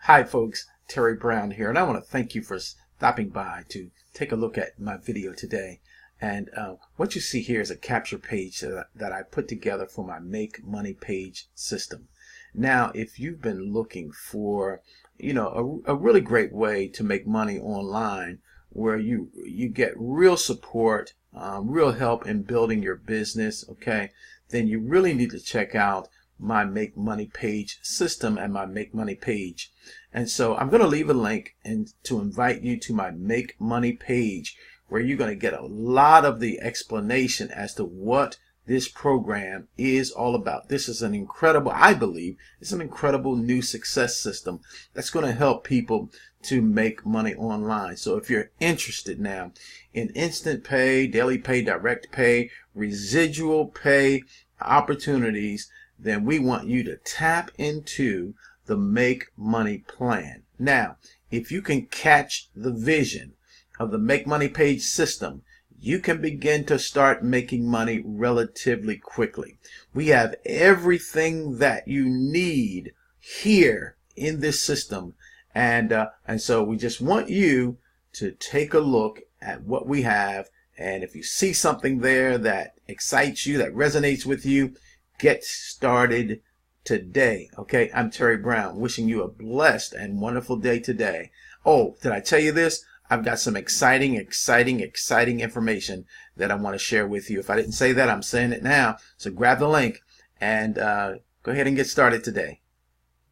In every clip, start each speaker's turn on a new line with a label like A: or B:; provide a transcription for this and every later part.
A: Hi folks, Terry Brown here, and I want to thank you for stopping by to take a look at my video today. And what you see here is a capture page that I put together for my Make Money page system. Now, if you've been looking for, a really great way to make money online where you get real support, real help in building your business, okay, then you really need to check out my Make Money page system and my Make Money page. And so I'm going to leave a link and to invite you to my Make Money page, where you're going to get a lot of the explanation as to what this program is all about. This is an incredible, I believe, it's an incredible new success system that's going to help people to make money online. So if you're interested now in instant pay, daily pay, direct pay, residual pay opportunities, then we want you to tap into the Make Money plan. Now, if you can catch the vision of the Make Money page system, you can begin to start making money relatively quickly. We have everything that you need here in this system, and so we just want you to take a look at what we have, and if you see something there that excites you, that resonates with you, get started today. Okay, I'm Terry Brown, wishing you a blessed and wonderful day today. Oh, did I tell you this? I've got some exciting information that I want to share with you. If I didn't say that, I'm saying it now. So grab the link and go ahead and get started today.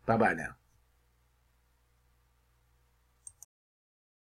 A: Bye-bye now.